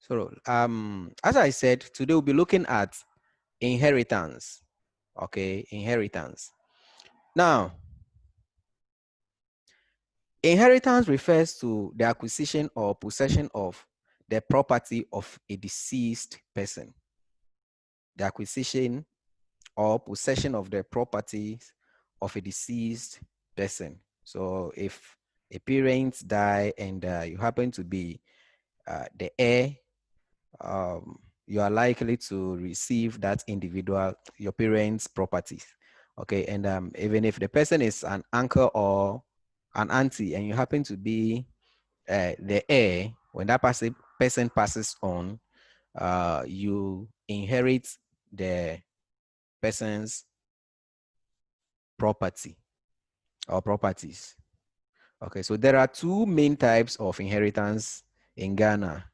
So, as I said, today we'll be looking at inheritance. Okay, inheritance. Now, inheritance refers to the acquisition or possession of the property of a deceased person. The acquisition or possession of the properties of a deceased person. So, if a parent die and you happen to be the heir, you are likely to receive that individual, your parents' properties. Okay, and even if the person is an uncle or an auntie and you happen to be the heir, when that person passes on, you inherit the person's property or properties. Okay, so there are two main types of inheritance in Ghana,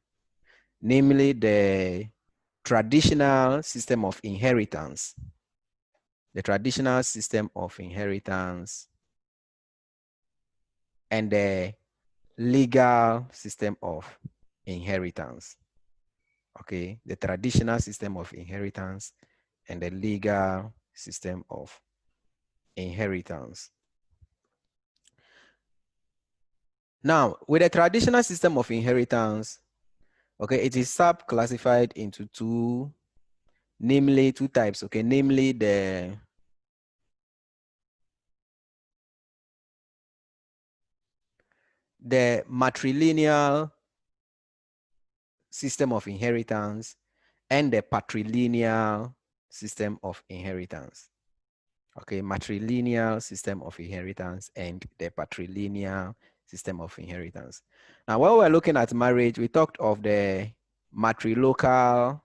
namely the traditional system of inheritance, and the legal system of inheritance. Okay, the traditional system of inheritance and the legal system of inheritance. Now, with the traditional system of inheritance, okay, it is sub-classified into two types, okay, namely the matrilineal system of inheritance and the patrilineal system of inheritance. Okay, matrilineal system of inheritance and the patrilineal system of inheritance. Now, when we're looking at marriage, we talked of the matrilocal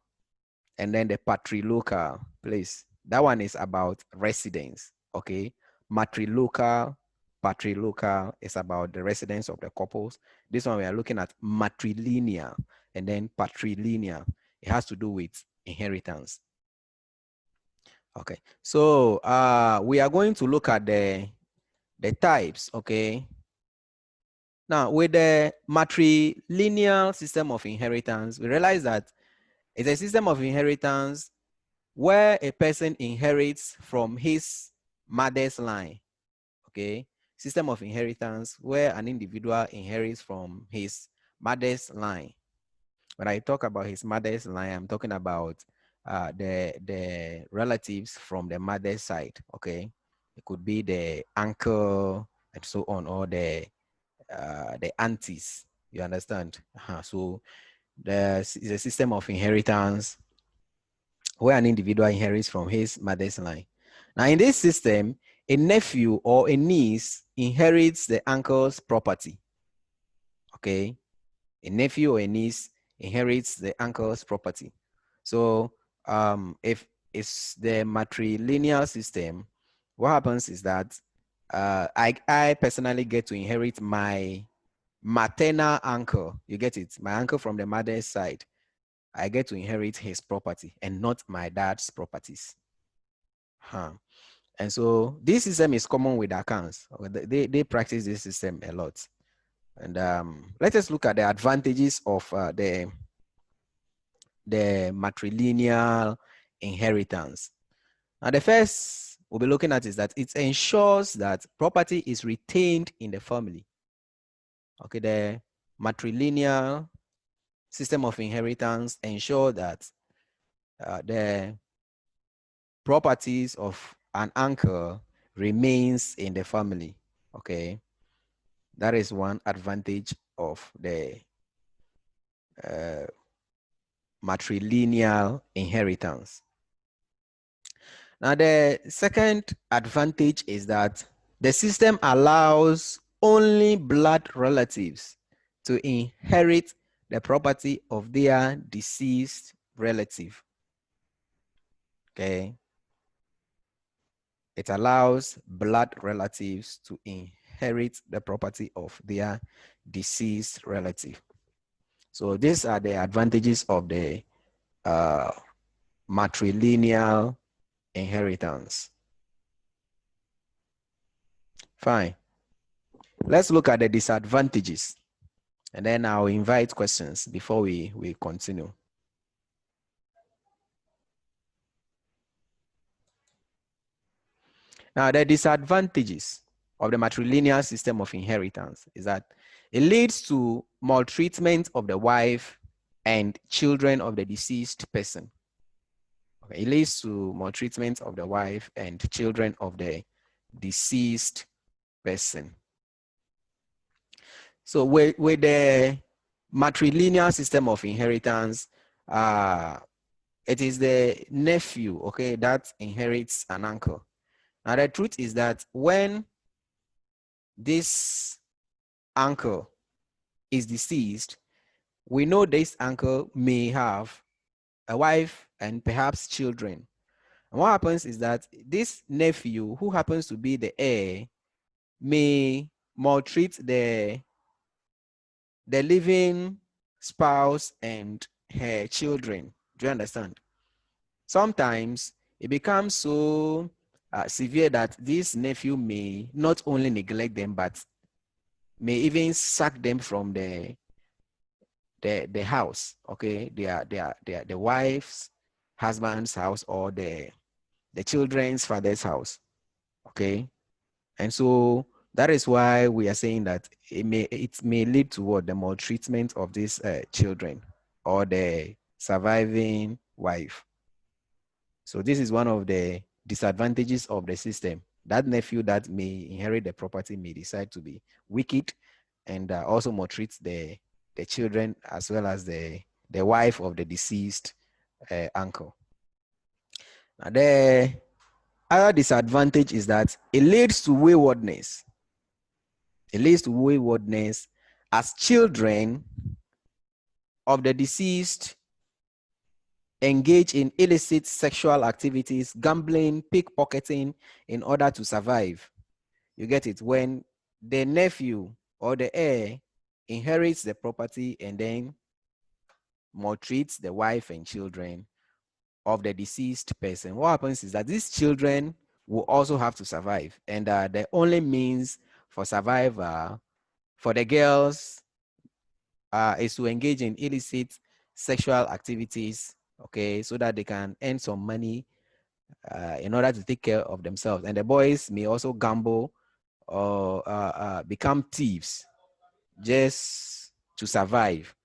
and then the patrilocal place. That one is about residence. Okay, matrilocal, patrilocal is about the residence of the couples. This one we are looking at matrilineal and then patrilineal. It has to do with inheritance. Okay, so we are going to look at the types. Okay, now with the matrilineal system of inheritance, we realize that it's a system of inheritance where a person inherits from his mother's line. Okay, system of inheritance where an individual inherits from his mother's line. When I talk about his mother's line, I'm talking about the relatives from the mother's side. Okay, it could be the uncle and so on, or the aunties. You understand? So there's a system of inheritance where an individual inherits from his mother's line. Now, in this system, a nephew or a niece inherits the uncle's property. Okay, a nephew or a niece inherits the uncle's property. So if it's the matrilineal system, what happens is that I personally get to inherit my maternal uncle. You get it? My uncle from the mother's side. I get to inherit his property and not my dad's properties. And so this system is common with accounts. They practice this system a lot. And let us look at the advantages of the matrilineal inheritance. Now, the first we'll be looking at is that it ensures that property is retained in the family. Okay, the matrilineal system of inheritance ensure that the properties of an uncle remains in the family. Okay, that is one advantage of the matrilineal inheritance. Now, the second advantage is that the system allows only blood relatives to inherit the property of their deceased relative. Okay. It allows blood relatives to inherit the property of their deceased relative. So these are the advantages of the matrilineal inheritance. Fine. Let's look at the disadvantages. And then I'll invite questions before we continue. Now, the disadvantages of the matrilineal system of inheritance is that it leads to maltreatment of the wife and children of the deceased person. Okay. It leads to maltreatment of the wife and children of the deceased person. So with the matrilineal system of inheritance, it is the nephew, okay, that inherits an uncle. Now the truth is that when this uncle is deceased, we know this uncle may have a wife and perhaps children. And what happens is that this nephew, who happens to be the heir, may maltreat the living spouse and her children. Do you understand? Sometimes it becomes so severe that this nephew may not only neglect them, but may even sack them from the house. Okay, the wife's husband's house or the children's father's house. Okay, and so that is why we are saying that it may lead to what, the maltreatment of these children or the surviving wife. So this is one of the disadvantages of the system. That nephew that may inherit the property may decide to be wicked and also maltreat the children as well as the wife of the deceased uncle. Now, the other disadvantage is that it leads to waywardness. It leads to waywardness as children of the deceased engage in illicit sexual activities, gambling, pickpocketing in order to survive. You get it? When the nephew or the heir inherits the property and then maltreats the wife and children of the deceased person, what happens is that these children will also have to survive. And the only means for survival for the girls is to engage in illicit sexual activities, okay, so that they can earn some money in order to take care of themselves. And the boys may also gamble or become thieves just to survive.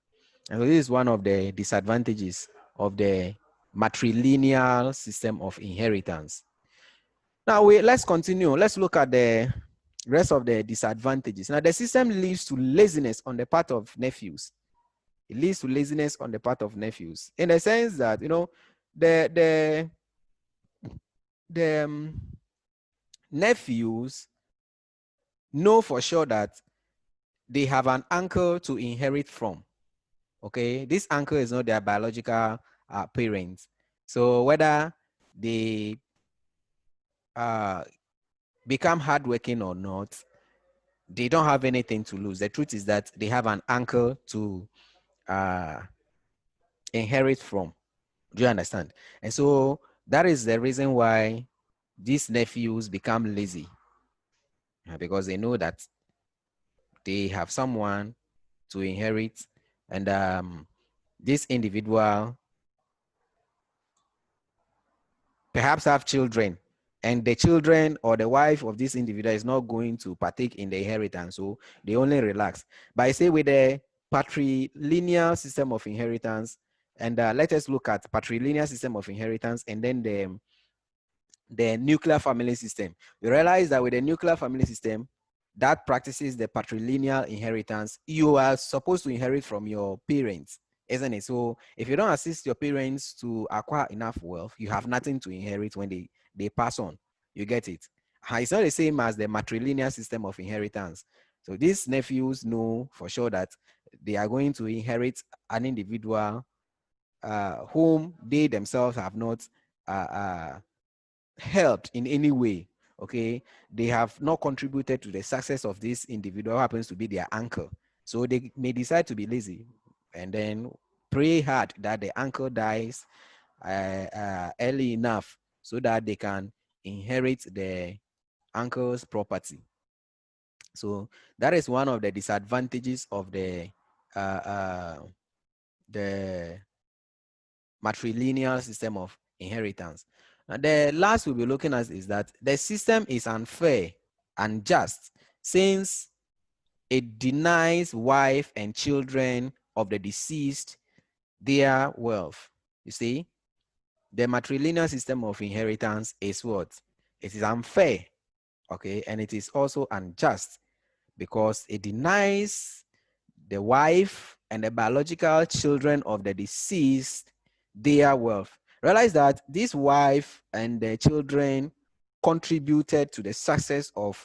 And so this is one of the disadvantages of the matrilineal system of inheritance. Now let's continue. Let's look at the rest of the disadvantages. Now the system leads to laziness on the part of nephews. It leads to laziness on the part of nephews, in the sense that, you know, the nephews know for sure that they have an uncle to inherit from. Okay, this uncle is not their biological parents. So whether they become hardworking or not, they don't have anything to lose. The truth is that they have an uncle to inherit from. Do you understand? And so that is the reason why these nephews become lazy, because they know that they have someone to inherit, and this individual perhaps have children, and the children or the wife of this individual is not going to partake in the inheritance, so they only relax. But I say with the patrilineal system of inheritance, and let us look at patrilineal system of inheritance and then the nuclear family system. You realize that with the nuclear family system that practices the patrilineal inheritance, you are supposed to inherit from your parents, isn't it? So if you don't assist your parents to acquire enough wealth, you have nothing to inherit when they pass on. You get it? It's not the same as the matrilineal system of inheritance. So these nephews know for sure that they are going to inherit an individual whom they themselves have not helped in any way. Okay, they have not contributed to the success of this individual who happens to be their uncle. So they may decide to be lazy and then pray hard that the uncle dies early enough so that they can inherit the uncle's property. So that is one of the disadvantages of the the matrilineal system of inheritance. Now, the last we'll be looking at is that the system is unfair and unjust since it denies wife and children of the deceased their wealth. You see, the matrilineal system of inheritance is what? It is unfair, okay, and it is also unjust because it denies the wife and the biological children of the deceased their wealth. Realize that this wife and the children contributed to the success of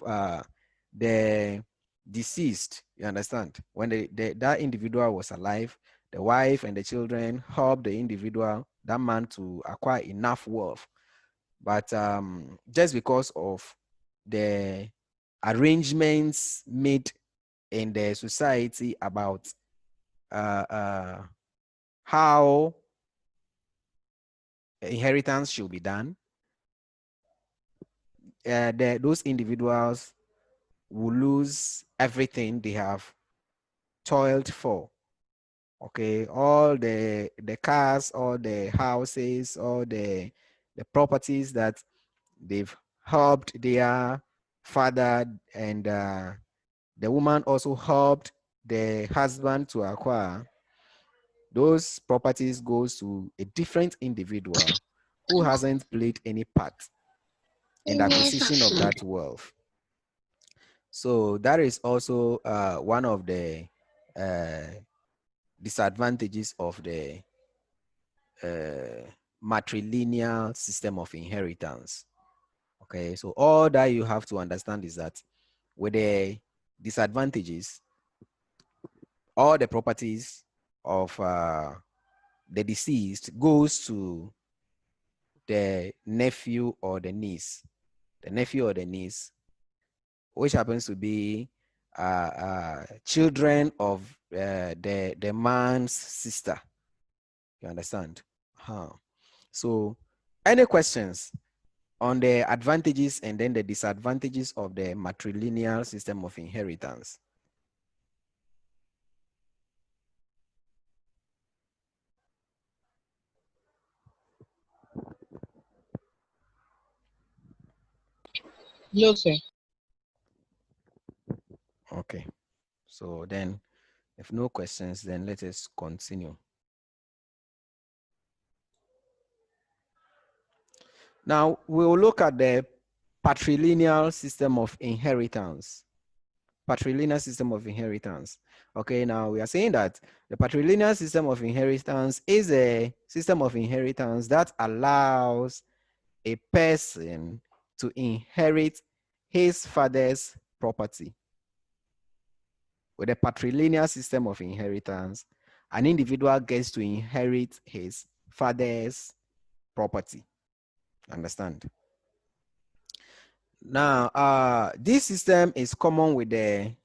the deceased. You understand? When that individual was alive, the wife and the children helped the individual, that man, to acquire enough wealth. But just because of the arrangements made in the society about how inheritance should be done, those individuals will lose everything they have toiled for. Okay, all the cars, all the houses, all the properties that they've helped their father, and the woman also helped the husband to acquire. Those properties goes to a different individual who hasn't played any part in the acquisition of that wealth. So that is also one of the disadvantages of the matrilineal system of inheritance. Okay, so all that you have to understand is that with the disadvantages, all the properties of the deceased goes to the nephew or the niece, which happens to be children of the man's sister. You understand? So, any questions on the advantages and then the disadvantages of the matrilineal system of inheritance? Yes, sir. Okay. So then, if no questions, then let us continue. Now, we'll look at the patrilineal system of inheritance. Patrilineal system of inheritance. Okay, now we are saying that the patrilineal system of inheritance is a system of inheritance that allows a person to inherit his father's property. With a patrilineal system of inheritance, an individual gets to inherit his father's property. Understand? Now, this system is common with the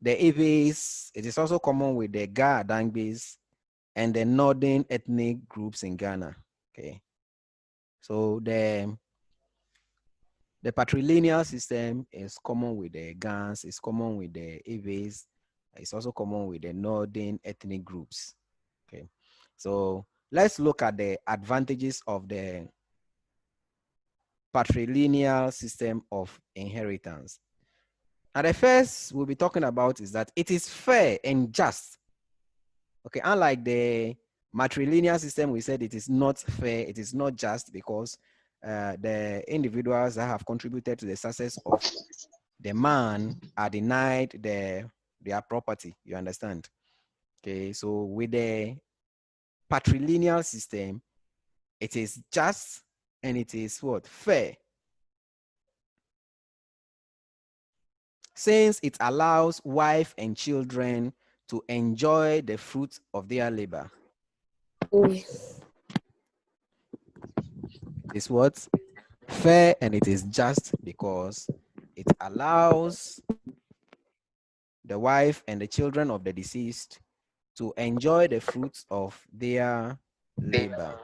Eves. It is also common with the Ga Adangbes and the northern ethnic groups in Ghana. Okay, so the patrilineal system is common with the Gans, it's common with the Eves, it's also common with the northern ethnic groups. Okay, so let's look at the advantages of the patrilineal system of inheritance. And the first we'll be talking about is that it is fair and just. Okay, unlike the matrilineal system, we said it is not fair, it is not just because the individuals that have contributed to the success of the man are denied their property. You understand? Okay, so with the patrilineal system, it is just and it is what? Fair. Since it allows wife and children to enjoy the fruit of their labor. It is what? Fair, and it is just because it allows the wife and the children of the deceased to enjoy the fruits of their labor.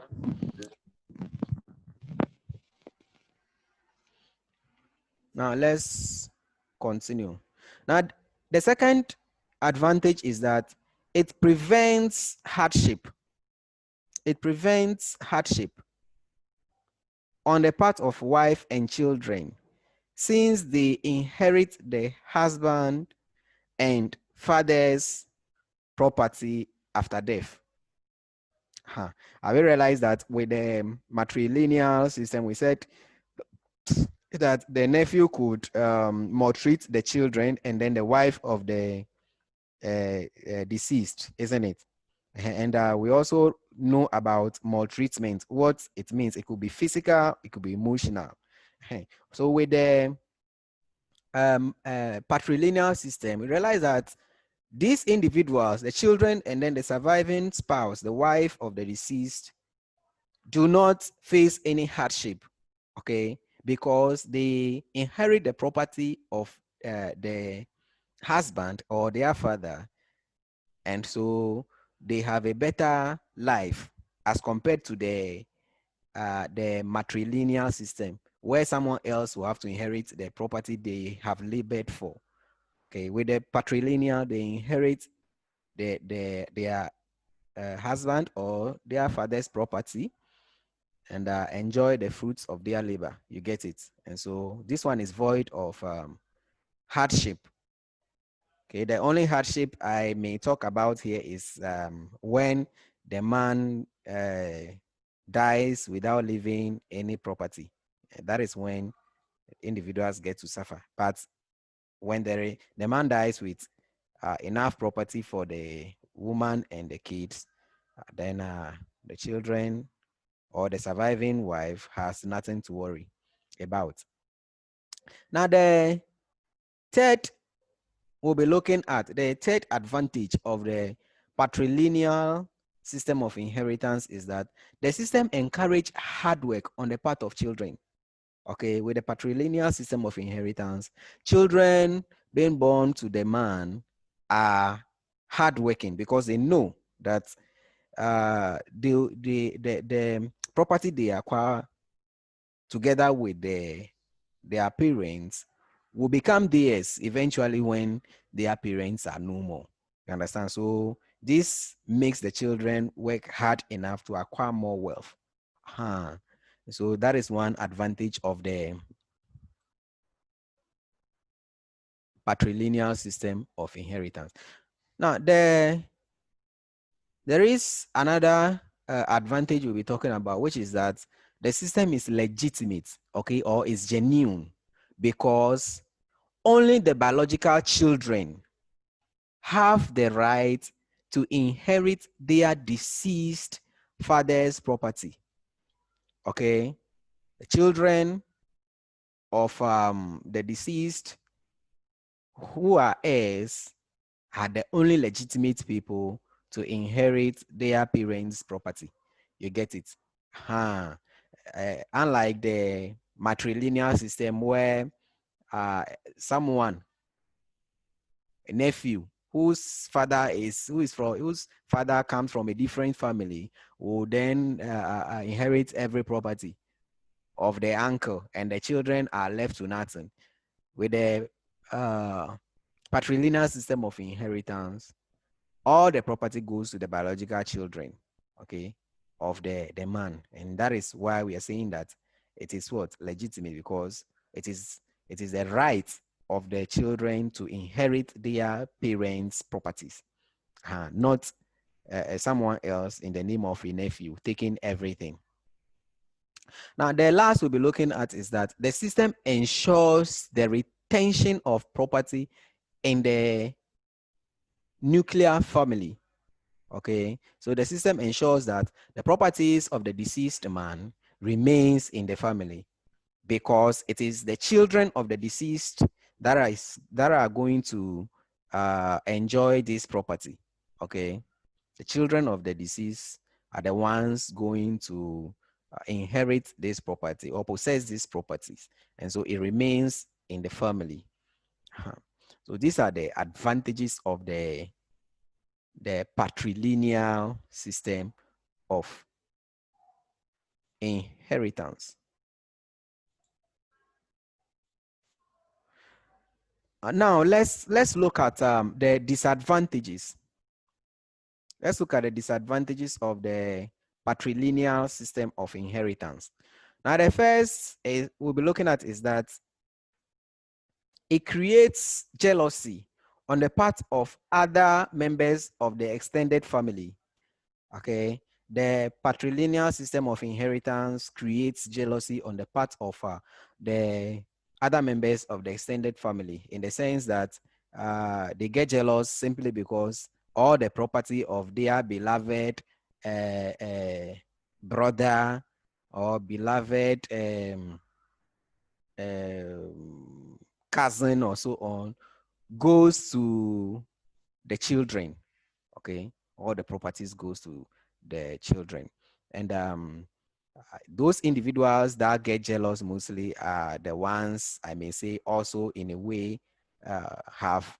Now let's continue. Now, the second advantage is that it prevents hardship. It prevents hardship on the part of wife and children, since they inherit the husband and father's property after death. Have you realized that with the matrilineal system, we said that the nephew could maltreat the children and then the wife of the deceased, isn't it? And we also know about maltreatment, what it means. It could be physical, it could be emotional. So with the patrilineal system, we realize that these individuals, the children and then the surviving spouse, the wife of the deceased, do not face any hardship, okay, because they inherit the property of the husband or their father, and so they have a better life as compared to the matrilineal system, where someone else will have to inherit the property they have labored for. Okay, with the patrilineal, they inherit their husband or their father's property and enjoy the fruits of their labor. You get it? And so this one is void of hardship. Okay, the only hardship I may talk about here is when the man dies without leaving any property. That is when individuals get to suffer. But when the man dies with enough property for the woman and the kids, then the children or the surviving wife has nothing to worry about. Now, the third we'll be looking at the third advantage of the patrilineal system of inheritance is that the system encourages hard work on the part of children. Okay, with the patrilineal system of inheritance, children being born to the man are hardworking because they know that the property they acquire together with their parents will become theirs eventually when their parents are no more. You understand? So this makes the children work hard enough to acquire more wealth. So that is one advantage of the patrilineal system of inheritance. Now, there is another advantage we'll be talking about, which is that the system is legitimate, okay, or is genuine, because only the biological children have the right to inherit their deceased father's property. Okay, the children of the deceased who are heirs are the only legitimate people to inherit their parents' property. You get it? Unlike the matrilineal system where someone, a nephew, whose father comes from a different family, will then inherit every property of the uncle, and the children are left to nothing. With the patrilineal system of inheritance, all the property goes to the biological children, okay, of the man. And that is why we are saying that it is what? Legitimate, because it is the right of the children to inherit their parents' properties, not someone else in the name of a nephew taking everything. Now, the last we'll be looking at is that the system ensures the retention of property in the nuclear family. Okay, so the system ensures that the properties of the deceased man remains in the family, because it is the children of the deceased that are going to enjoy this property. Okay, the children of the deceased are the ones going to inherit this property or possess these properties, and so it remains in the family. So these are the advantages of the patrilineal system of inheritance. Now let's look at the disadvantages let's look at the disadvantages of the patrilineal system of inheritance. Now, the first we'll be looking at is that it creates jealousy on the part of other members of the extended family. Okay, the patrilineal system of inheritance creates jealousy on the part of the other members of the extended family, in the sense that they get jealous simply because all the property of their beloved brother or beloved cousin or so on goes to the children. Okay, all the properties goes to the children, and those individuals that get jealous mostly are the ones, I may say, also in a way have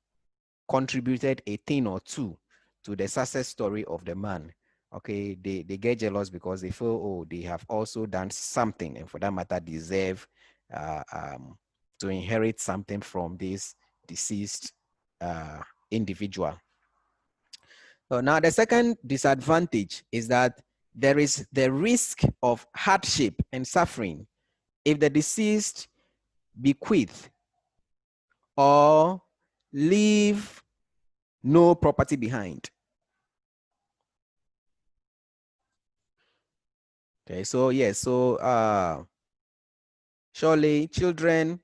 contributed a thing or two to the success story of the man. Okay, they get jealous because they feel, oh, they have also done something, and for that matter deserve to inherit something from this deceased individual. So now the second disadvantage is that there is the risk of hardship and suffering if the deceased bequeath or leave no property behind. Okay, so yes, so surely children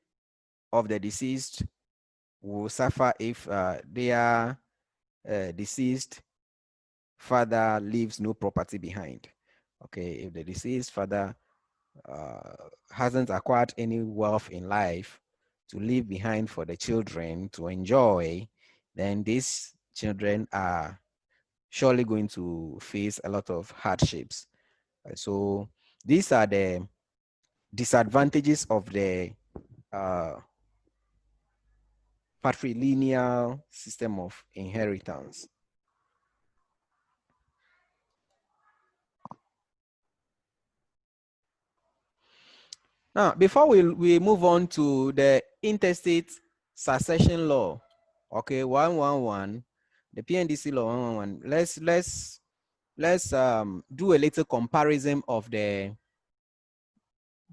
of the deceased will suffer if their deceased father leaves no property behind. Okay, if the deceased father hasn't acquired any wealth in life to leave behind for the children to enjoy, then these children are surely going to face a lot of hardships. So these are the disadvantages of the patrilineal system of inheritance. Now, before we move on to the intestate succession law, okay, 111, the PNDC law 111, let's do a little comparison of the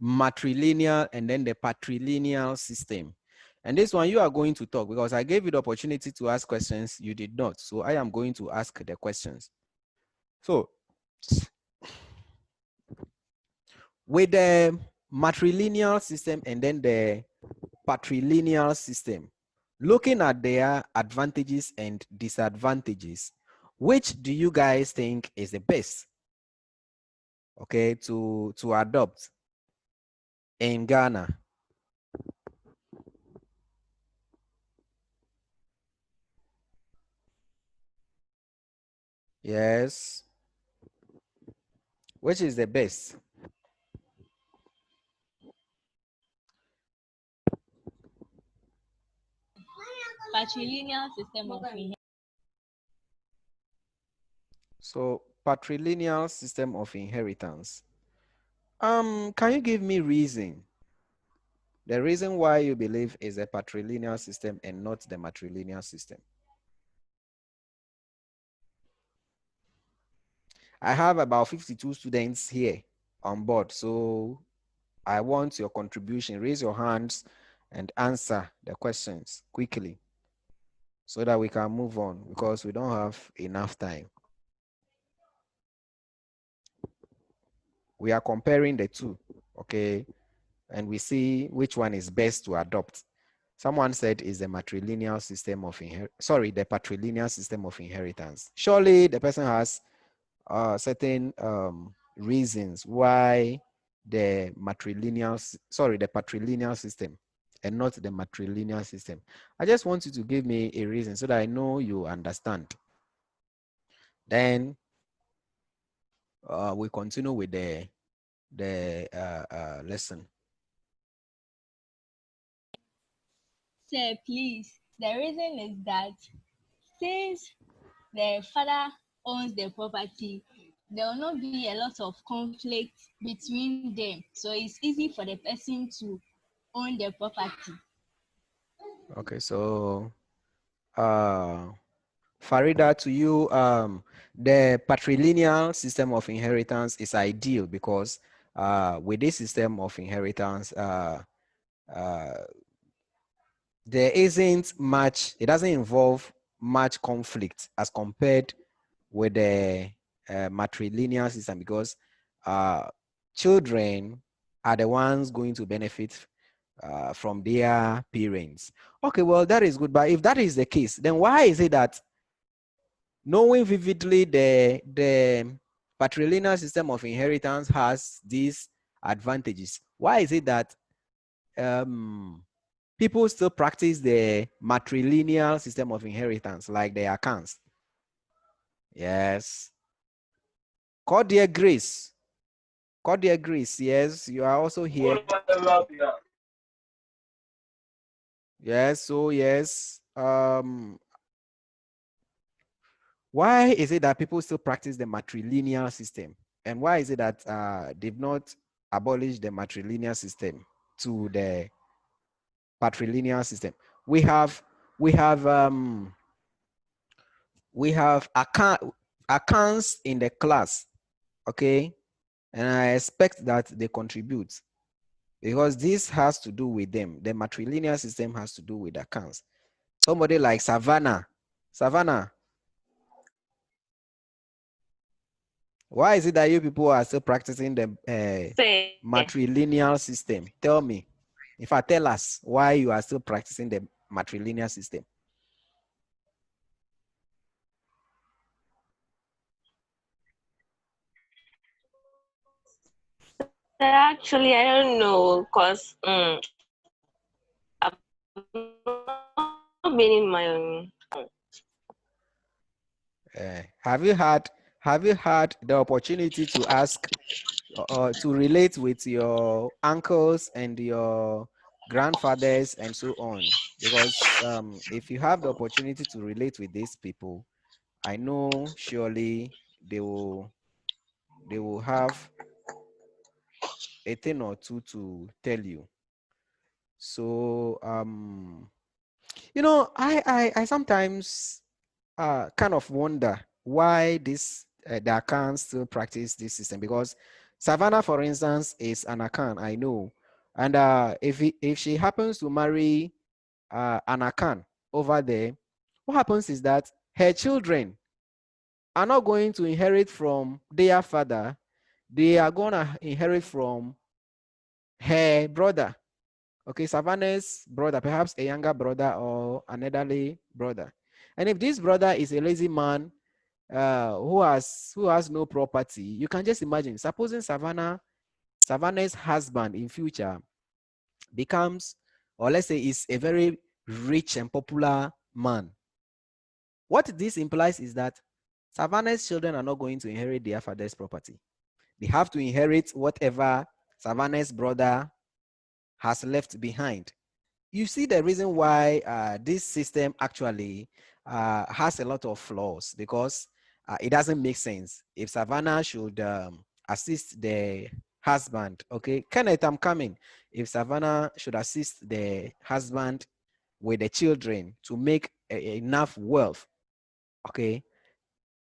matrilineal and then the patrilineal system. And this one you are going to talk, because I gave you the opportunity to ask questions, you did not. So I am going to ask the questions. So with the matrilineal system and then the patrilineal system, looking at their advantages and disadvantages, which do you guys think is the best, okay, to adopt in Ghana? Yes. Which is the best? Patrilineal system of inheritance. So patrilineal system of inheritance. Can you give me reason? The reason why you believe is a patrilineal system and not the matrilineal system. I have about 52 students here on board, so I want your contribution. Raise your hands and answer the questions quickly so that we can move on, because we don't have enough time. We are comparing the two, okay? And we see which one is best to adopt. Someone said is the matrilineal system of the patrilineal system of inheritance. Surely the person has certain reasons why the patrilineal system and not the matrilineal system. I just want you to give me a reason so that I know you understand. Then we continue with the lesson. Sir, please. The reason is that since the father owns the property, there will not be a lot of conflict between them. So it's easy for the person to own the property. Okay, so Farida, to you, the patrilineal system of inheritance is ideal because with this system of inheritance, there isn't much, it doesn't involve much conflict as compared with the matrilineal system, because children are the ones going to benefit from their parents. Okay, well, that is good. But if that is the case, then why is it that knowing vividly the patrilineal system of inheritance has these advantages, why is it that people still practice the matrilineal system of inheritance like the accounts? Yes. Cordial Grace. Cordial Grace, yes, you are also here. Yes, so yes. Why is it that people still practice the matrilineal system? And why is it that they've not abolished the matrilineal system to the patrilineal system? We have accounts in the class, okay? And I expect that they contribute because this has to do with them. The matrilineal system has to do with accounts. Somebody like Savannah. Savannah, why is it that you people are still practicing the matrilineal system? Tell me. In fact, tell us why you are still practicing the matrilineal system. Actually, I don't know, because I've not been in my own. Have you had the opportunity to ask to relate with your uncles and your grandfathers and so on? Because if you have the opportunity to relate with these people, I know surely they will have a thing or two to tell you. So you know, I sometimes kind of wonder why this the accounts still practice this system, because Savannah, for instance, is an account, I know, and if she happens to marry an account over there, what happens is that her children are not going to inherit from their father, they are going to inherit from her brother. Okay, Savannah's brother, perhaps a younger brother or an elderly brother. And if this brother is a lazy man who has no property, you can just imagine, supposing Savannah's husband in future becomes, or let's say is a very rich and popular man. What this implies is that Savannah's children are not going to inherit their father's property. They have to inherit whatever Savannah's brother has left behind. You see the reason why this system actually has a lot of flaws, because it doesn't make sense. If Savannah should assist the husband, okay, Kenneth, I'm coming. If Savannah should assist the husband with the children to make enough wealth, okay,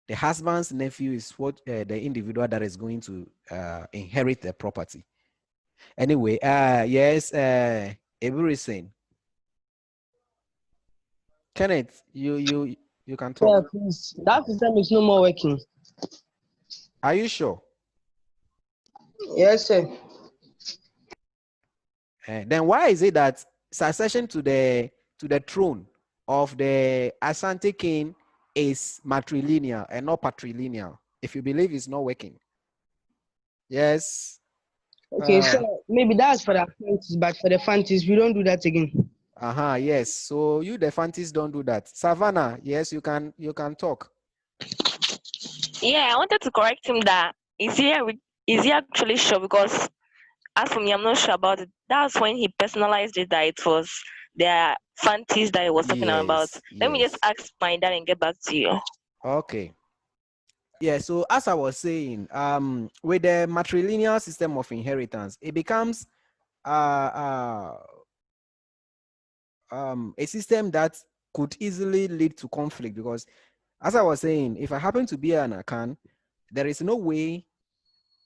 the husband's nephew is what the individual that is going to inherit the property. Anyway, yes, everything. Kenneth, you can Yeah, talk. please. That system is no more working. Are you sure? Yes, sir. Then why is it that succession to the throne of the Asante king is matrilineal and not patrilineal? If you believe it's not working, yes. Okay, so maybe that's for the fancies, but for the fancies, we don't do that again. Yes. So you the fancies don't do that. Savannah, yes, you can talk. Yeah, I wanted to correct him that is he actually sure? Because as for me, I'm not sure about it. That's when he personalized it, that it was the fancies that he was talking about. Yes, Let me just yes. ask my dad and get back to you. Okay. Yeah, so as I was saying, with the matrilineal system of inheritance, it becomes a system that could easily lead to conflict, because as I was saying, if I happen to be an Akan, there is no way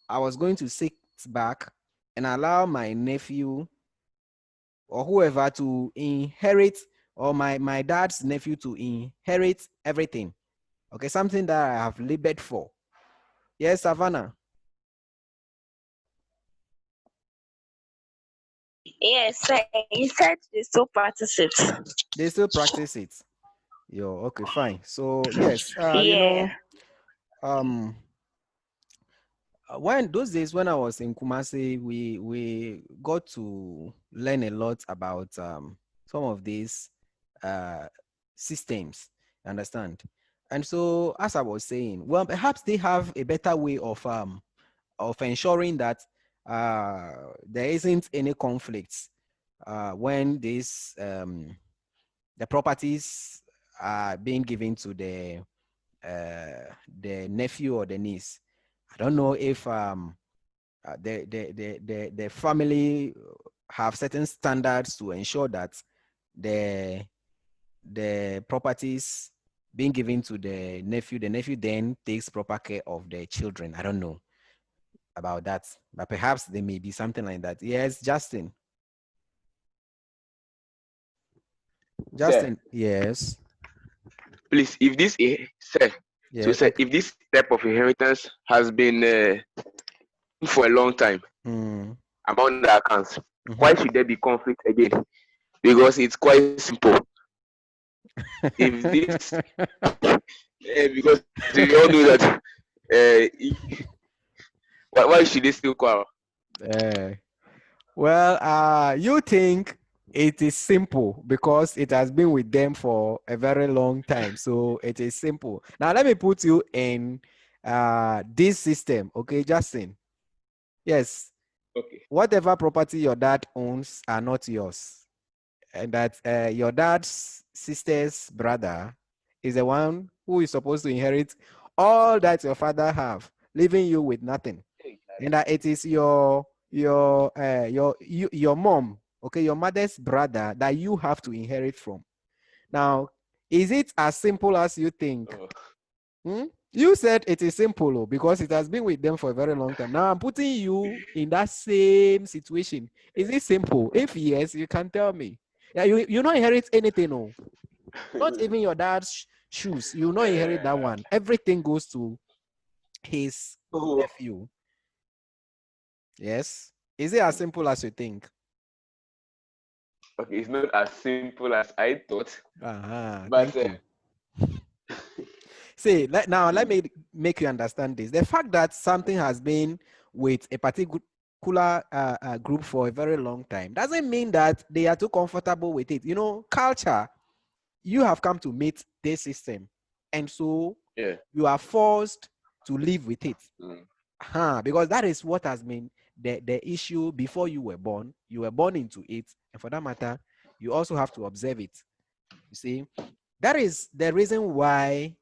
I was going to sit back and allow my nephew or whoever to inherit, or my dad's nephew to inherit everything. Okay, something that I have labored for. Yes, Savannah. Yes, sir. He said they still practice it. They still practice it. Yo, okay, fine. So yes, Yeah. When those days when I was in Kumasi, we got to learn a lot about some of these systems. Understand? And so, as I was saying, well, perhaps they have a better way of ensuring that there isn't any conflicts when this the properties are being given to the nephew or the niece. I don't know if the family have certain standards to ensure that the properties being given to the nephew then takes proper care of the children. I don't know about that, but perhaps there may be something like that. Yes, Justin. Justin, yes. Please, if this sir, Yeah, sir, okay. if this type of inheritance has been for a long time among the accounts, why should there be conflict again? Because it's quite simple. If this, because we all know that, why should they still quarrel? Well, you think it is simple because it has been with them for a very long time. So it is simple. Now let me put you in this system, okay, Justin? Yes. Okay. Whatever property your dad owns are not yours. And that your dad's sister's brother is the one who is supposed to inherit all that your father have, leaving you with nothing. And that it is your mom, okay, your mother's brother that you have to inherit from. Now, is it as simple as you think? You said it is simple because it has been with them for a very long time. Now I'm putting you in that same situation. Is it simple? If yes, you can tell me. Yeah, you not inherit anything, no. Not even your dad's shoes. You not inherit that one. Everything goes to his nephew. Yes. Is it as simple as you think? Okay, it's not as simple as I thought. But But thank you. See, let me make you understand this. The fact that something has been with a particular group for a very long time doesn't mean that they are too comfortable with it. You know, culture, you have come to meet this system, and so you are forced to live with it. Because that is what has been the issue before you were born. You were born into it, and for that matter, you also have to observe it. You see, that is the reason why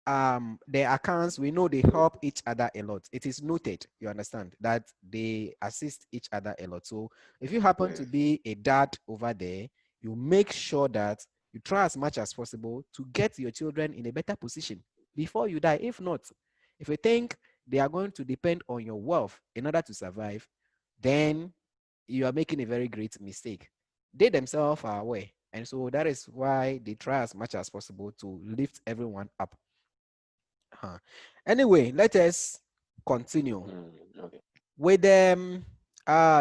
the accounts, we know they help each other a lot. It is noted, you understand, that they assist each other a lot. So if you happen to be a dad over there, you make sure that you try as much as possible to get your children in a better position before you die. If not, if you think they are going to depend on your wealth in order to survive, then you are making a very great mistake. They themselves are aware. And so that is why they try as much as possible to lift everyone up. Anyway, let us continue. With the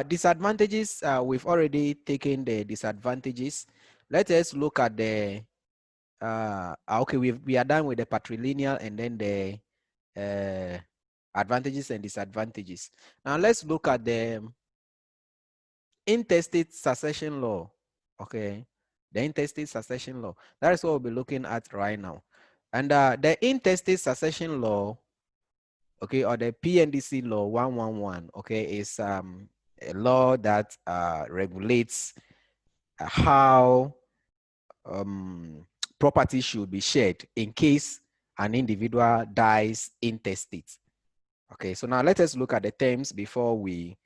disadvantages, we've already taken the disadvantages. Let us look at the okay, we are done with the patrilineal and then the advantages and disadvantages. Now let's look at the intestate succession law. Okay, the intestate succession law. That is what we'll be looking at right now. And the intestate succession law, okay, or the PNDC law 111, okay, is a law that regulates how property should be shared in case an individual dies intestate. Okay, so now let us look at the terms before we,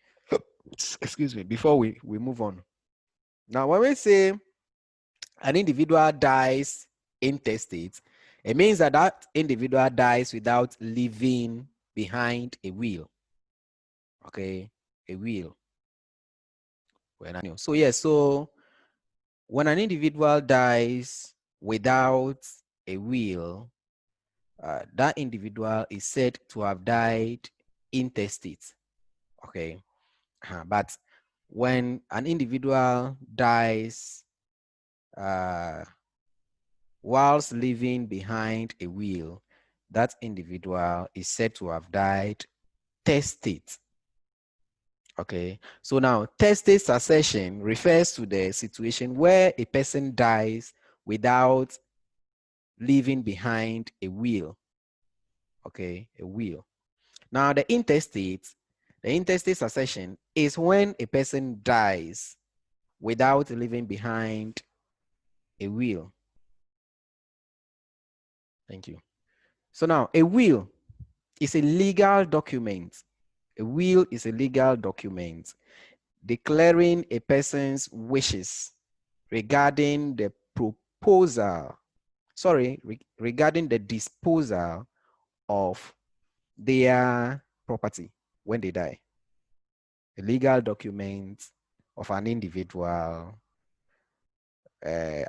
excuse me, before we move on. Now, when we say an individual dies intestate, It means that that individual dies without leaving behind a will. Okay, a will. So yes, so when an individual dies without a will, that individual is said to have died intestate. Okay, but when an individual dies whilst leaving behind a will, that individual is said to have died testate. Okay, so now testate succession refers to the situation where a person dies without leaving behind a will. Okay, a will. Now the intestate succession is when a person dies without leaving behind a will. Thank you. So now a will is a legal document. A will is a legal document declaring a person's wishes regarding the regarding the disposal of their property when they die. A legal document of an individual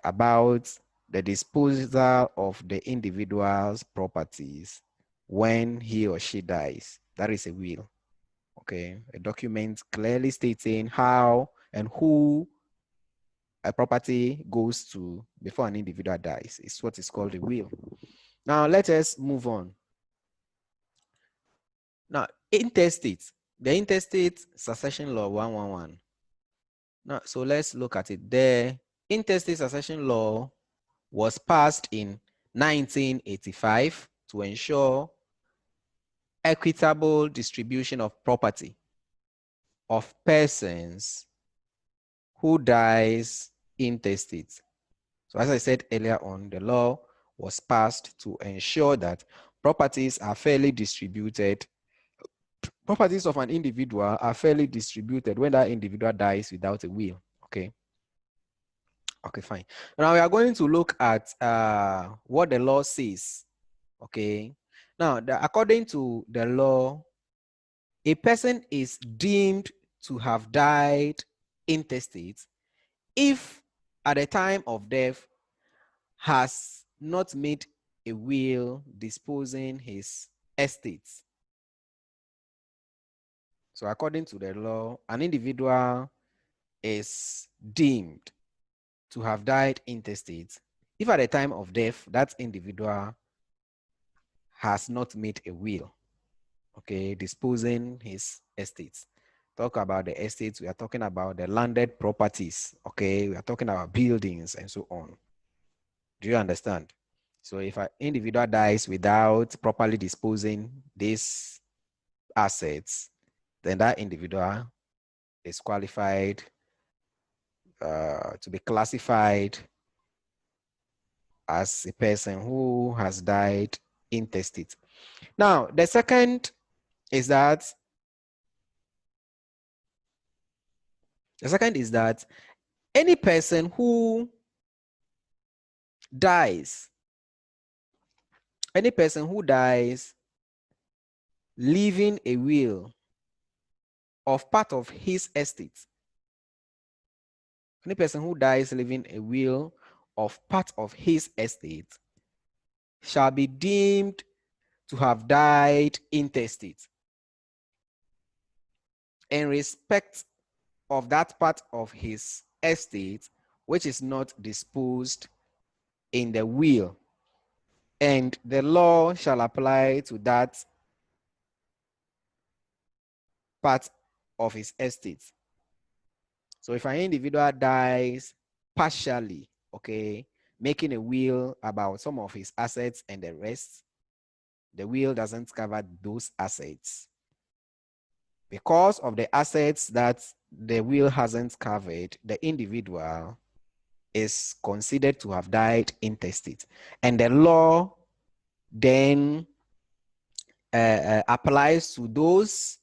about the disposal of the individual's properties when he or she dies. That is a will. Okay, a document clearly stating how and who a property goes to before an individual dies. It's what is called a will. Now let us move on. Now, intestate, the Intestate Succession Law 111. Now, so let's look at it. The Intestate Succession Law was passed in 1985 to ensure equitable distribution of property of persons who dies intestate. So as I said earlier on, the law was passed to ensure that properties are fairly distributed. Properties of an individual are fairly distributed when that individual dies without a will. Okay. Okay, fine. Now we are going to look at what the law says. Okay. Now, according to the law, a person is deemed to have died intestate if at the time of death has not made a will disposing his estates. So according to the law, an individual is deemed to have died intestate if at the time of death that individual has not made a will, okay, disposing his estates. Talk about the estates, we are talking about the landed properties, okay, we are talking about buildings and so on. Do you understand? So if an individual dies without properly disposing these assets, then that individual is qualified to be classified as a person who has died intestate. Now, the second is that any person who dies leaving a will of part of his estate, any person who dies leaving a will of part of his estate shall be deemed to have died intestate in respect of that part of his estate which is not disposed in the will, and the law shall apply to that part of his estate. So if an individual dies partially, okay, making a will about some of his assets and the rest, the will doesn't cover those assets. Because of the assets that the will hasn't covered, the individual is considered to have died intestate. And the law then applies to those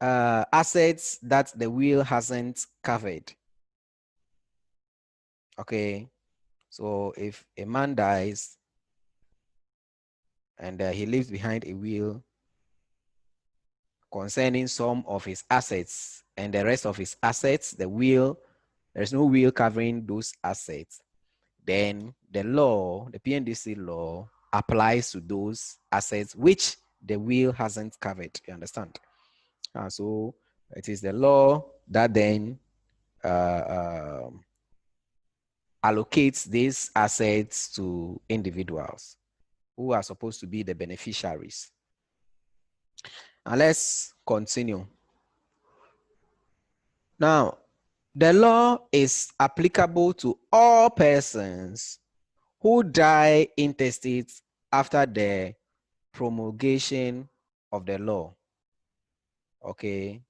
assets that the will hasn't covered. Okay, so if a man dies and he leaves behind a will concerning some of his assets, and the rest of his assets, the will, there's no will covering those assets, then the law, the PNDC law, applies to those assets which the will hasn't covered. You understand? So it is the law that then allocates these assets to individuals who are supposed to be the beneficiaries. Now let's continue. Now, the law is applicable to all persons who die intestate after the promulgation of the law. Okay,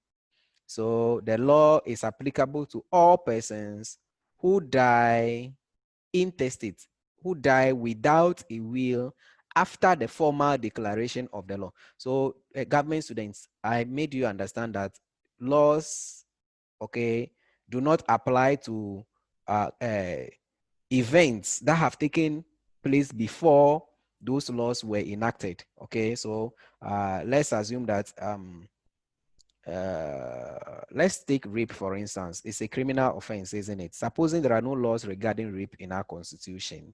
so the law is applicable to all persons who die intestate, who die without a will after the formal declaration of the law. So government students, I made you understand that laws, okay, do not apply to events that have taken place before those laws were enacted. Okay, so let's assume that let's take rape, for instance. It's a criminal offense, isn't it? Supposing there are no laws regarding rape in our constitution,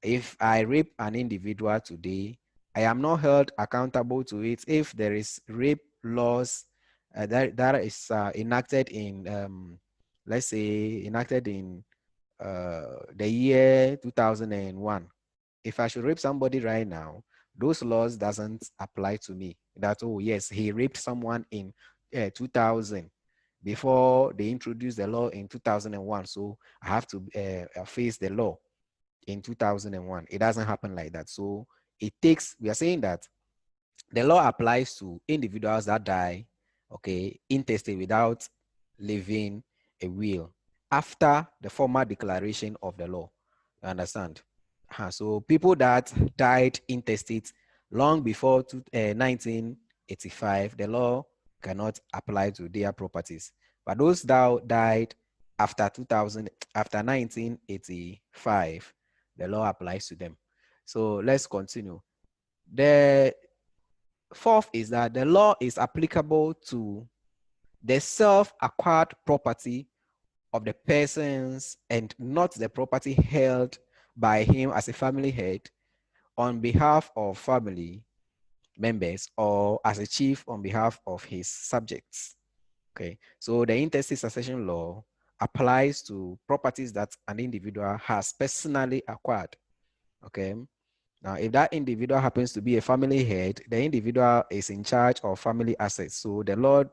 if I rape an individual today, I am not held accountable to it if there is rape laws that is enacted in, let's say, enacted in the year 2001. If I should rape somebody right now, those laws doesn't apply to me. That, oh yes, he raped someone in 2000 before they introduced the law in 2001. So I have to face the law in 2001. It doesn't happen like that. So it takes, we are saying that the law applies to individuals that die, okay, intestate without leaving a will after the formal declaration of the law. You understand? So people that died intestate long before 1985, the law cannot apply to their properties. But those that died after 2000, after 1985, the law applies to them. So let's continue. The fourth is that the law is applicable to the self-acquired property of the persons and not the property held by him as a family head on behalf of family members or as a chief on behalf of his subjects. Okay, so the intestate succession law applies to properties that an individual has personally acquired. Okay, now if that individual happens to be a family head, the individual is in charge of family assets. So the law,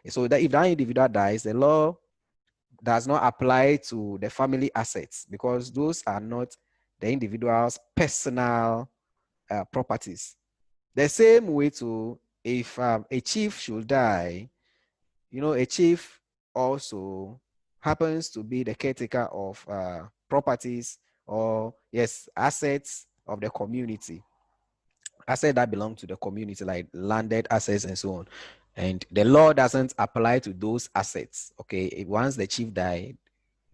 so that if that individual dies, the law does not apply to the family assets because those are not the individual's personal properties. The same way too, if a chief should die, you know, a chief also happens to be the caretaker of properties or, yes, assets of the community, assets that belong to the community, like landed assets and so on. And the law doesn't apply to those assets. Okay, once the chief died,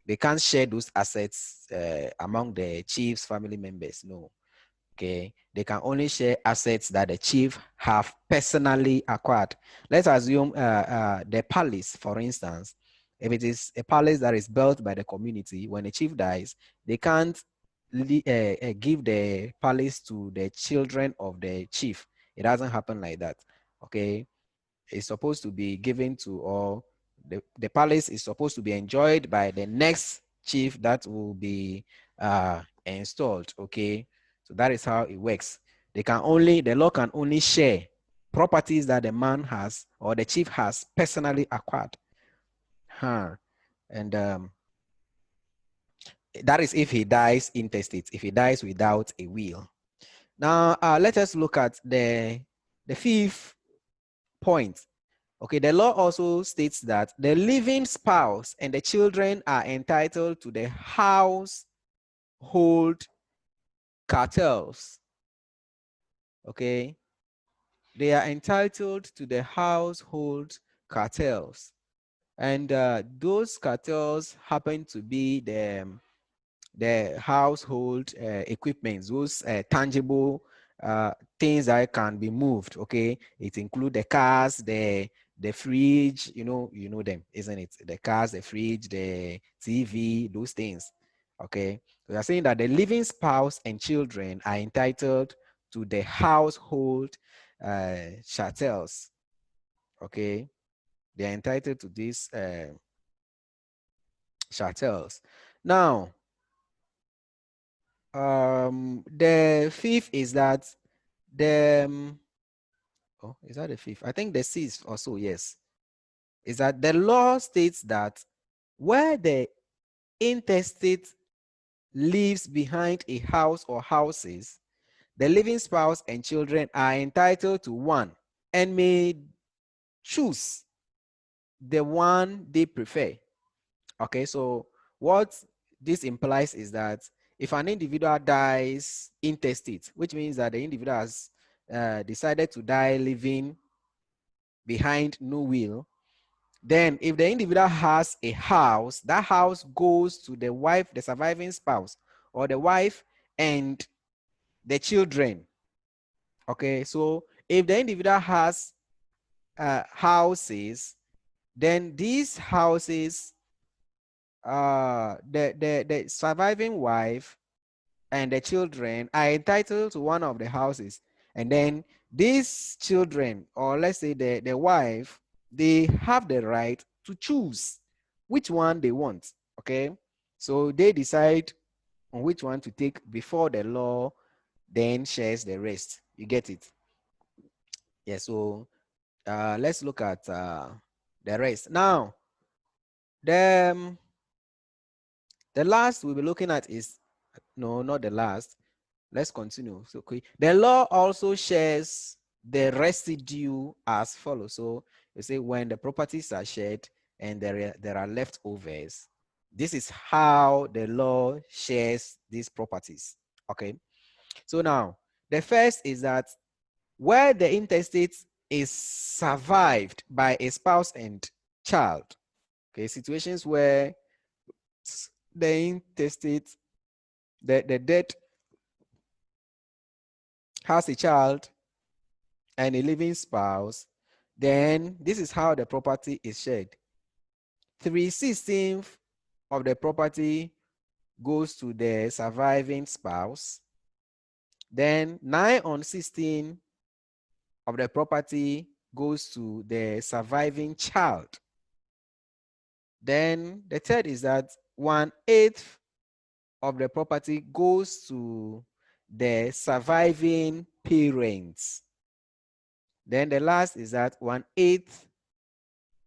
they can't share those assets among the chief's family members. No. Okay, they can only share assets that the chief have personally acquired. Let's assume the palace, for instance. If it is a palace that is built by the community, when the chief dies, they can't give the palace to the children of the chief. It doesn't happen like that. Okay, it's supposed to be given to all. The palace is supposed to be enjoyed by the next chief that will be installed. Okay, so that is how it works. The law can only share properties that the man has or the chief has personally acquired. And that is if he dies intestate, if he dies without a will. Now let us look at the fifth point. Okay, the law also states that the living spouse and the children are entitled to the household cartels. Okay, they are entitled to the household cartels. And those cartels happen to be the household equipment, those tangible things that can be moved. Okay, it includes the cars, the fridge, you know them, isn't it? The cars, the fridge, the TV, those things. Okay, we are saying that the living spouse and children are entitled to the household chattels. Okay, they are entitled to these chattels. Now, the fifth is that the oh, is that the fifth? I think the sixth also, yes, is that the law states that where the intestate leaves behind a house or houses, the living spouse and children are entitled to one and may choose the one they prefer. Okay, so what this implies is that if an individual dies intestate, which means that the individual has decided to die leaving behind no will, then if the individual has a house, that house goes to the wife, the surviving spouse, or the wife and the children. Okay, so if the individual has houses, then these houses, the surviving wife and the children are entitled to one of the houses, and then these children, or let's say the wife, they have the right to choose which one they want. Okay, so they decide on which one to take before the law then shares the rest. You get it? Yeah, so let's look at the rest now. The last we'll be looking at is, no, not the last. Let's continue. So okay, the law also shares the residue as follows. So you say when the properties are shared and there are leftovers, this is how the law shares these properties. Okay, so now the first is that where the intestate is survived by a spouse and child. Okay, situations where the intestate, the dead has a child and a living spouse, then this is how the property is shared. 3/16 of the property goes to the surviving spouse. Then 9/16 of the property goes to the surviving child. Then the third is that 1/8 of the property goes to the surviving parents. Then the last is that 1/8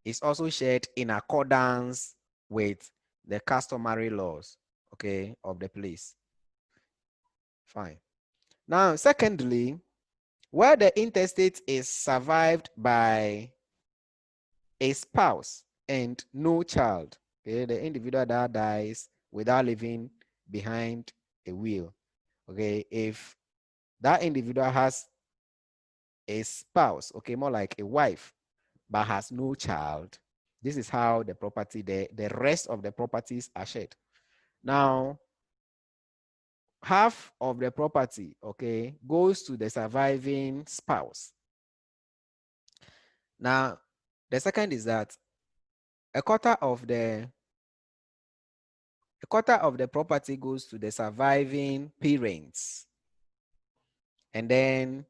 is also shared in accordance with the customary laws, okay, of the place. Fine. Now, secondly, where the intestate is survived by a spouse and no child, okay, the individual that dies without leaving behind a will, okay, if that individual has a spouse, okay, more like a wife, but has no child, this is how the property, the rest of the properties are shared. Now, half of the property, okay, goes to the surviving spouse. Now, the second is that a quarter of the property goes to the surviving parents. And then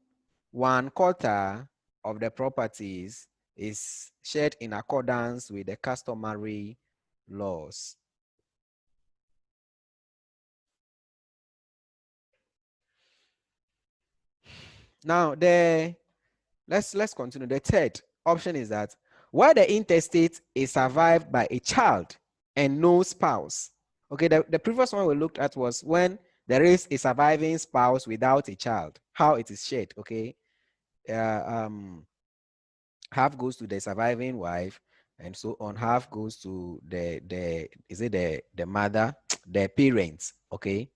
1/4 of the properties is shared in accordance with the customary laws. Now, let's continue. The third option is that where the intestate is survived by a child and no spouse. Okay, the previous one we looked at was when there is a surviving spouse without a child, how it is shared. Okay, half goes to the surviving wife, and so on. Half goes to the mother, the parents. Okay,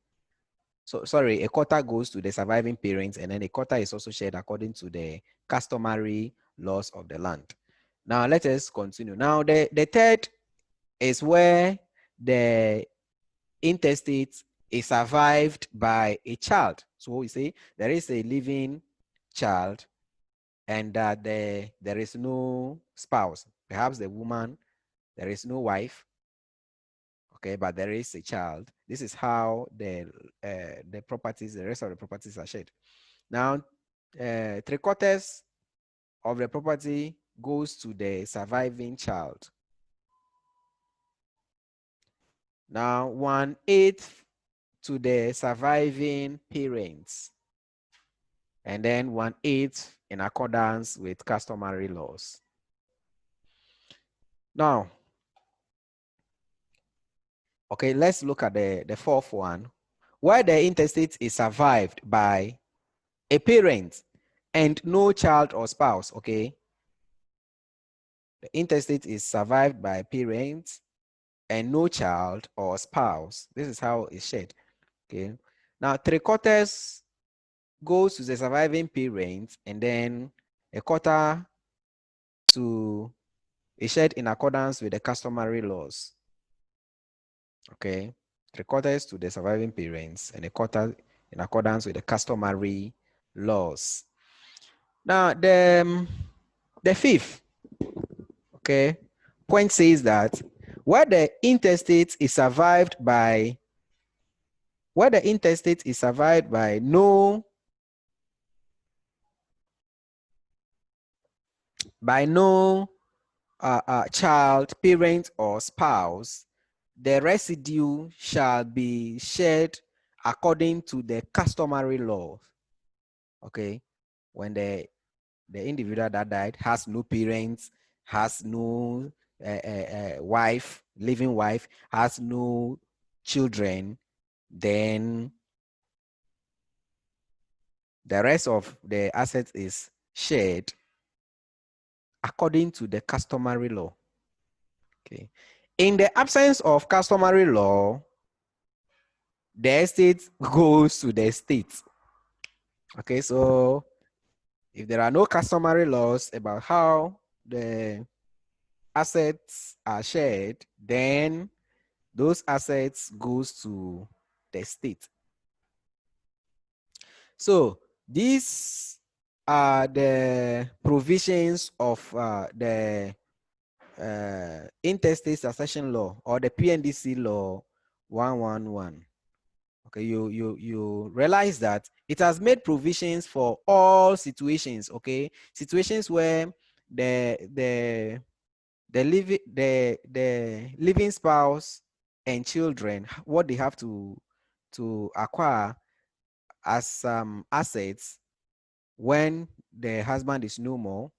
so sorry, a quarter goes to the surviving parents, and then a quarter is also shared according to the customary laws of the land. Now let us continue. Now the third is where the intestate is survived by a child. So we say there is a living child and that there is no spouse. Perhaps the woman, there is no wife, okay, but there is a child. This is how the properties, the rest of the properties are shared. Now, 3/4 of the property goes to the surviving child. Now, 1/8 to the surviving parents, and then 1/8 in accordance with customary laws. Now, okay, let's look at the fourth one, where the intestate is survived by a parent and no child or spouse, okay? The intestate is survived by a parent and no child or spouse. This is how it's shared, okay? Now, 3/4 goes to the surviving parent and then 1/4 to is shared in accordance with the customary laws, okay? 3/4 to the surviving parents and 1/4 in accordance with the customary laws. Now, the fifth, okay, point says that where the intestate is survived by no child, parent, or spouse, the residue shall be shared according to the customary law. Okay, when the individual that died has no parents, has no wife, living wife, has no children, then the rest of the assets is shared according to the customary law. Okay. In the absence of customary law, the estate goes to the state. Okay, so if there are no customary laws about how the assets are shared, then those assets goes to the state. So these are the provisions of the Interstate Succession Law, or the PNDC Law 111. Okay, you realize that it has made provisions for all situations. Okay, situations where the living spouse and children, what they have to acquire as assets when the husband is no more.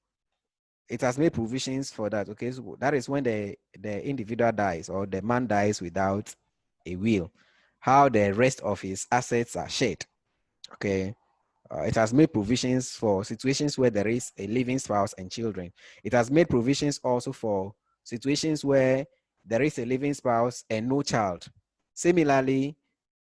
It has made provisions for that. Okay, so that is when the individual dies or the man dies without a will, how the rest of his assets are shared. Okay, it has made provisions for situations where there is a living spouse and children. It has made provisions also for situations where there is a living spouse and no child. Similarly,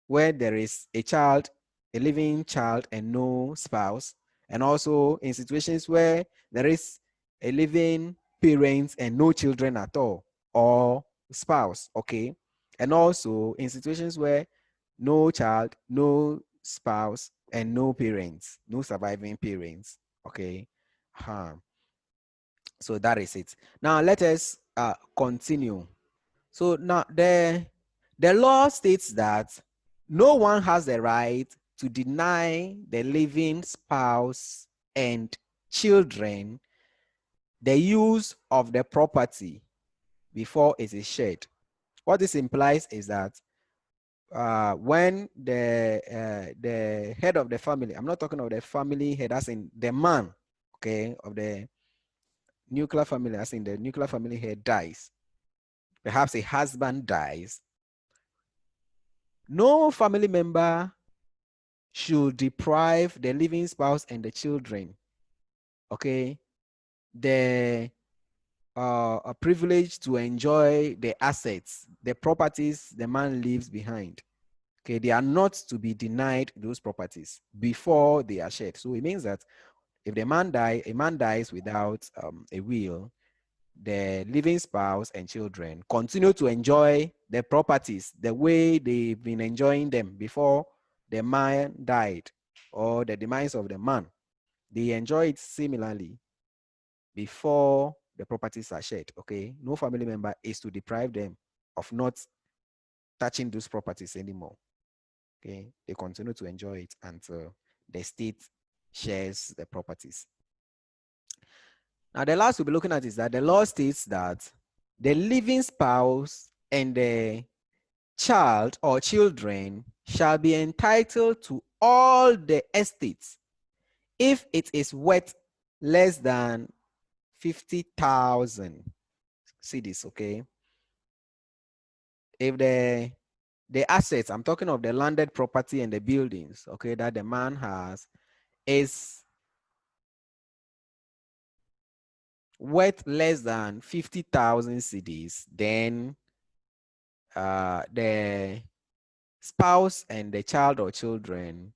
where there is a child, a living child and no spouse, and also in situations where there is a living parent and no children at all, or spouse, okay? And also in situations where no child, no spouse, and no parents, no surviving parents, okay? So that is it. Now let us continue. So now the law states that no one has the right to deny the living spouse and children the use of the property before it is shared. What this implies is that when the head of the family, I'm not talking of the family head as in the man, okay, of the nuclear family, as in the nuclear family head dies, perhaps a husband dies, no family member should deprive the living spouse and the children, okay, the a privilege to enjoy the assets, the properties the man leaves behind. Okay, they are not to be denied those properties before they are shared. So it means that if a man dies without a will, the living spouse and children continue to enjoy the properties the way they've been enjoying them before the man died. or the demise of the man, they enjoy it similarly before the properties are shared. Okay, no family member is to deprive them of not touching those properties anymore. Okay, they continue to enjoy it until the state shares the properties. Now, the last we'll be looking at is that the law states that the living spouse and the child or children shall be entitled to all the estates if it is worth less than 50,000 cedis. Okay, if the assets, I'm talking of the landed property and the buildings, okay, that the man has is worth less than 50,000 cedis, then the spouse and the child or children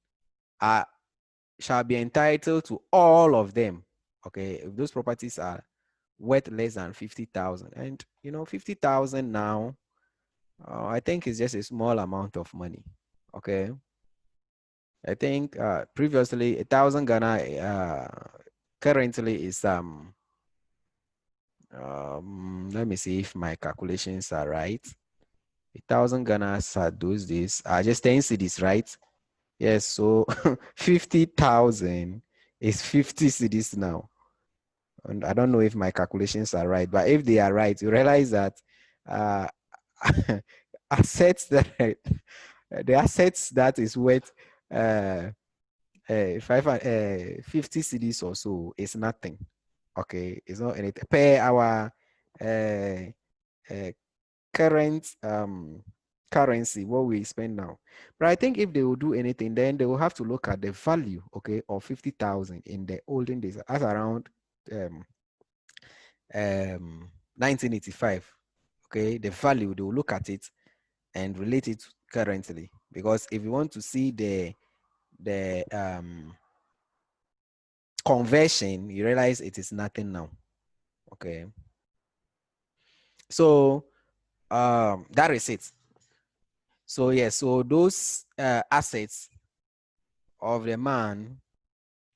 shall be entitled to all of them. Okay, if those properties are worth less than 50,000, and 50,000 now, I think it's just a small amount of money. Okay, I think previously 1,000 Ghana currently is let me see if my calculations are right. 1,000 Ghana at those days are just 10 cedis, right? Yes, so 50,000 is 50 cedis now. And I don't know if my calculations are right, but if they are right, you realize that assets that the assets that is worth 50 cedis or so is nothing. Okay, it's not anything per our current currency, what we spend now. But I think if they will do anything, then they will have to look at the value, okay, of 50,000 in the olden days, as around 1985. Okay, the value, they will look at it and relate it currently, because if you want to see the conversion, you realize it is nothing now. Okay, so that is it. So yes, so those assets of the man,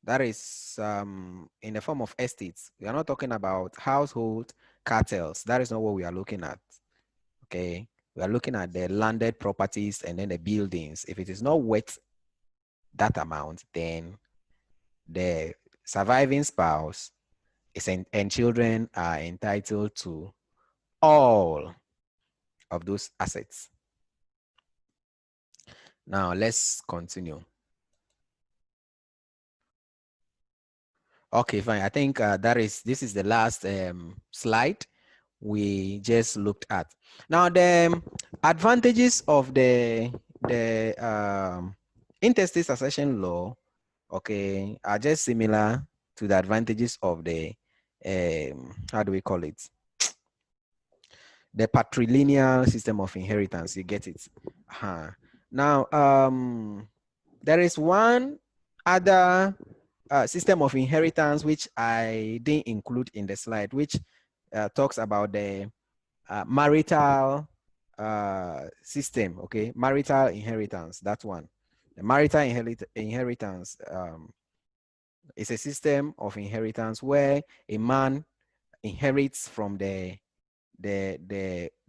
that is in the form of estates. We are not talking about household cartels. That is not what we are looking at. Okay, we are looking at the landed properties and then the buildings. If it is not worth that amount, then the surviving spouse and children are entitled to all of those assets. Now let's continue. Okay, fine. I think this is the last slide we just looked at. Now the advantages of the intestate succession law, okay, are just similar to the advantages of the how do we call it? The patrilineal system of inheritance. You get it? Now there is one other system of inheritance which I didn't include in the slide, which talks about the marital system. Okay, marital inheritance. That one. The marital inheritance is a system of inheritance where a man inherits from the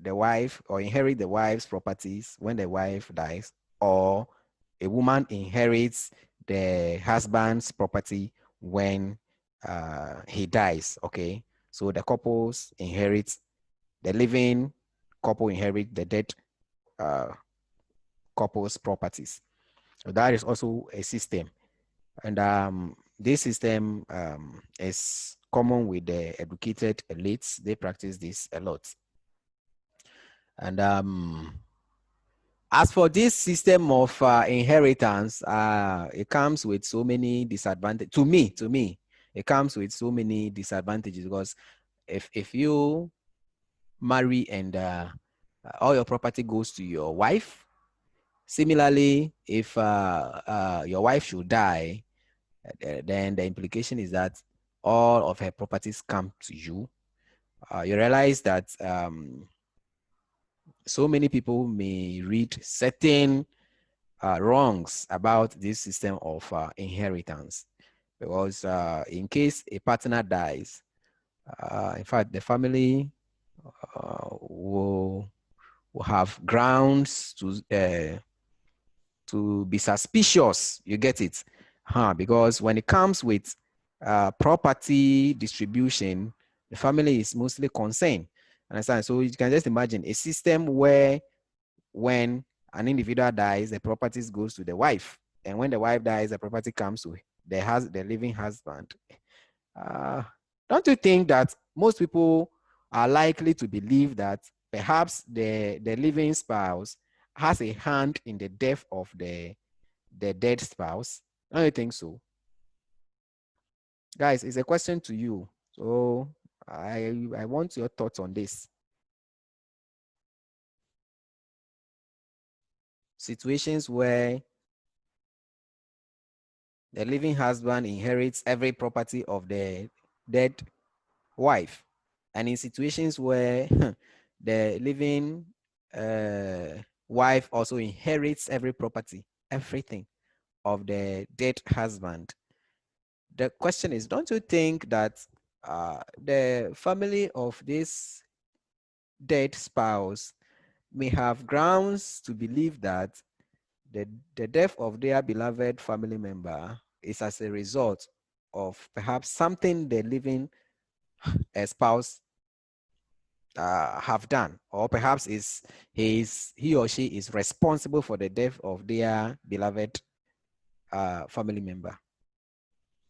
wife, or inherit the wife's properties when the wife dies, or a woman inherits the husband's property when he dies. Okay, so the couples inherit, the living couple inherit the dead couple's properties. So that is also a system, and this system is common with the educated elites. They practice this a lot. And as for this system of inheritance, it comes with so many disadvantages. To me, it comes with so many disadvantages, because if you marry and all your property goes to your wife, similarly, if your wife should die, then the implication is that all of her properties come to you. You realize that so many people may read certain wrongs about this system of inheritance, because in case a partner dies, in fact, the family will have grounds to be suspicious. You get it? Because when it comes with property distribution, the family is mostly concerned. Understand? So you can just imagine a system where when an individual dies, the properties goes to the wife, and when the wife dies, the property comes to the living husband. Don't you think that most people are likely to believe that perhaps the living spouse has a hand in the death of the dead spouse? Don't you think so? Guys, it's a question to you. So I want your thoughts on this. Situations where the living husband inherits every property of the dead wife, and in situations where the living wife also inherits every property, everything of the dead husband. The question is, don't you think that the family of this dead spouse may have grounds to believe that the death of their beloved family member is as a result of perhaps something the living spouse have done, or perhaps he or she is responsible for the death of their beloved family member?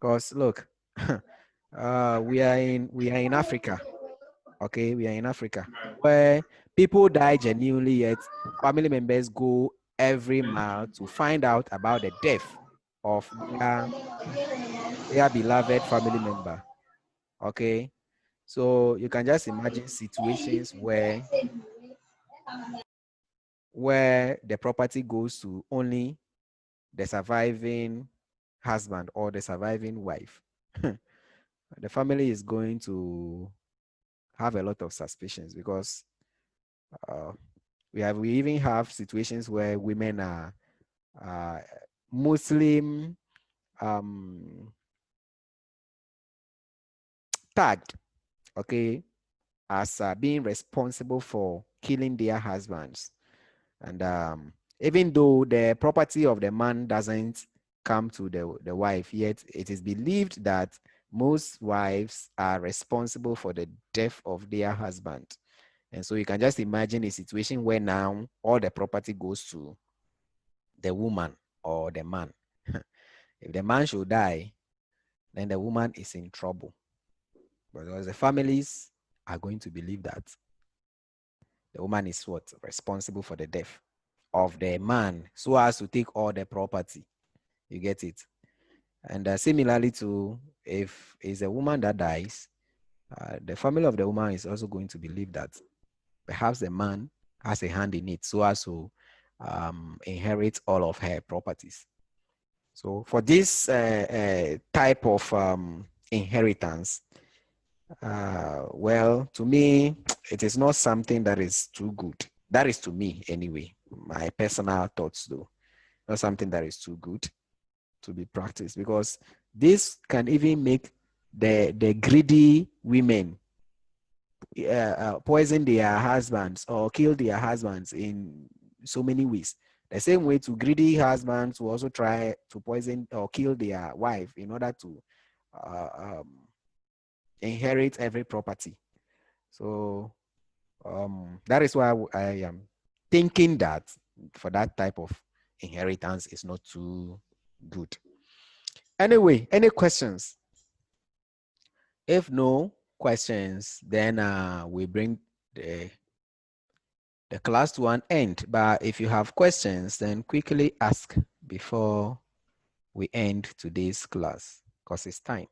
Because look, we are in Africa. Okay, we are in Africa where people die genuinely, yet family members go every mile to find out about the death of their beloved family member. Okay, so you can just imagine situations where the property goes to only the surviving husband or the surviving wife. The family is going to have a lot of suspicions, because we even have situations where women are Muslim tagged, okay, as being responsible for killing their husbands. And even though the property of the man doesn't come to the wife, yet it is believed that most wives are responsible for the death of their husband. And so you can just imagine a situation where now all the property goes to the woman or the man. If the man should die, then the woman is in trouble, because the families are going to believe that the woman is what? Responsible for the death of the man, so as to take all the property. You get it? And similarly to, if it's a woman that dies, the family of the woman is also going to believe that perhaps the man has a hand in it, so as to inherit all of her properties. So for this type of inheritance, well, to me, it is not something that is too good. That is to me anyway, my personal thoughts though. Not something that is too good to be practiced, because this can even make the greedy women poison their husbands or kill their husbands in so many ways. The same way to greedy husbands who also try to poison or kill their wife in order to inherit every property. So that is why I am thinking that for that type of inheritance is not too good. Anyway, any questions? If no questions, then we bring the class to an end. But if you have questions, then quickly ask before we end today's class, because it's time.